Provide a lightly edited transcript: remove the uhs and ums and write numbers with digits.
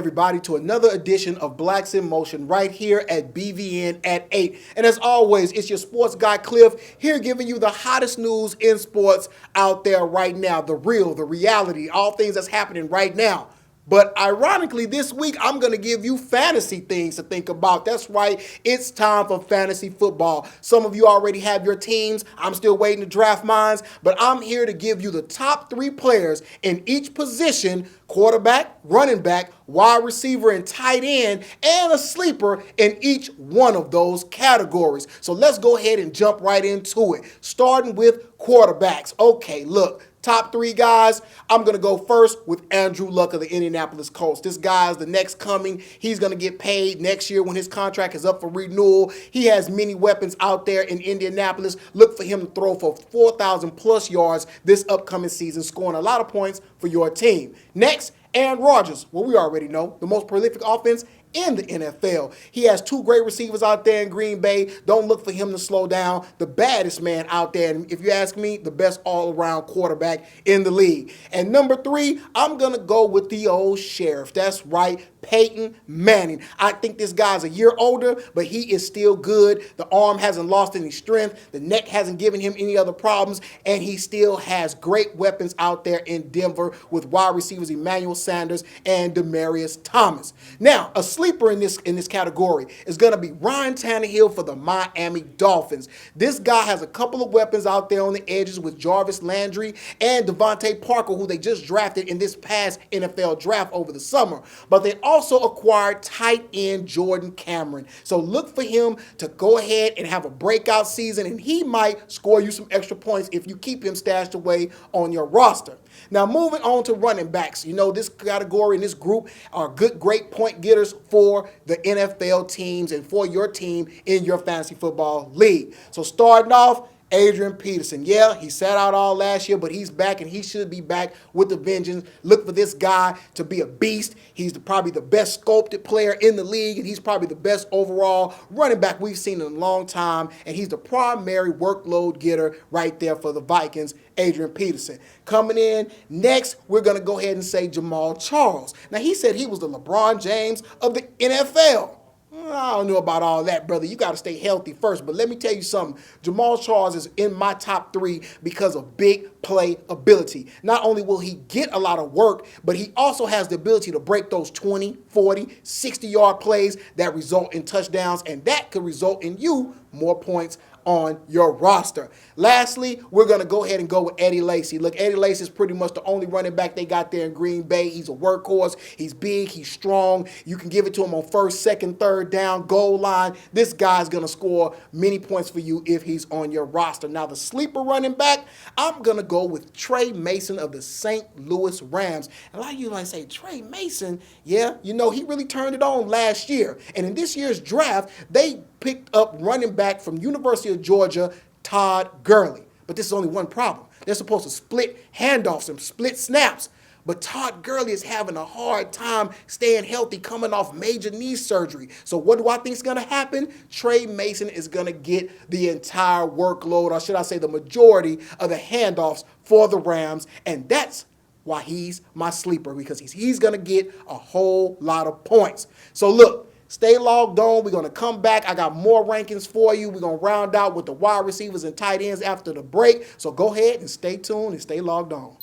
everybody, to another edition of Blacks in Motion right here at BVN at 8. And as always, it's your sports guy Clif here giving you the hottest news in sports out there right now. The real, the reality, all things that's happening right now. But ironically, this week, I'm going to give you fantasy things to think about. That's right. It's time for fantasy football. Some of you already have your teams. I'm still waiting to draft mine. But I'm here to give you the top 3 players in each position: quarterback, running back, wide receiver, and tight end, and a sleeper in each one of those categories. So let's go ahead and jump right into it. Starting with quarterbacks. Okay, look. Top 3 guys, I'm going to go first with Andrew Luck of the Indianapolis Colts. This guy is the next coming. He's going to get paid next year when his contract is up for renewal. He has many weapons out there in Indianapolis. Look for him to throw for 4,000 plus yards this upcoming season, scoring a lot of points for your team. Next, Aaron Rodgers. Well, we already know the most prolific offense in the NFL. He has 2 great receivers out there in Green Bay. Don't look for him to slow down. The baddest man out there, and if you ask me, the best all-around quarterback in the league. And number 3, I'm going to go with the old sheriff. That's right, Peyton Manning. I think this guy's a year older, but he is still good. The arm hasn't lost any strength. The neck hasn't given him any other problems, and he still has great weapons out there in Denver with wide receivers Emmanuel Sanders and Demaryius Thomas. Now, a sleeper in this category is going to be Ryan Tannehill for the Miami Dolphins. This guy has a couple of weapons out there on the edges with Jarvis Landry and Devontae Parker, who they just drafted in this past NFL draft over the summer. But they also acquired tight end Jordan Cameron. So look for him to go ahead and have a breakout season, and he might score you some extra points if you keep him stashed away on your roster. Now, moving on to running backs. You know, this category and this group are great point getters for the NFL teams and for your team in your fantasy football league. So starting off, Adrian Peterson. Yeah, he sat out all last year, but he's back, and he should be back with the vengeance. Look for this guy to be a beast. He's probably the best sculpted player in the league, and he's probably the best overall running back we've seen in a long time, and he's the primary workload getter right there for the Vikings, Adrian Peterson. Coming in next, we're going to go ahead and say Jamal Charles. Now, he said he was the LeBron James of the NFL. I don't know about all that, brother. You got to stay healthy first. But let me tell you something. Jamal Charles is in my top 3 because of big play ability. Not only will he get a lot of work, but he also has the ability to break those 20, 40, 60-yard plays that result in touchdowns, and that could result in you more points on your roster. Lastly, we're going to go ahead and go with Eddie Lacy. Look, Eddie Lacy is pretty much the only running back they got there in Green Bay. He's a workhorse. He's big. He's strong. You can give it to him on first, second, third down, goal line. This guy's going to score many points for you if he's on your roster. Now, the sleeper running back, I'm going to go with Trey Mason of the St. Louis Rams. And a lot of you might say, Trey Mason, yeah, you know, he really turned it on last year. And in this year's draft, they picked up running back from University of Georgia, Todd Gurley. But this is only one problem. They're supposed to split handoffs and split snaps. But Todd Gurley is having a hard time staying healthy coming off major knee surgery. So what do I think is going to happen? Trey Mason is going to get the entire workload, or should I say the majority of the handoffs for the Rams. And that's why he's my sleeper, because he's going to get a whole lot of points. So look, stay logged on. We're going to come back. I got more rankings for you. We're going to round out with the wide receivers and tight ends after the break. So go ahead and stay tuned and stay logged on.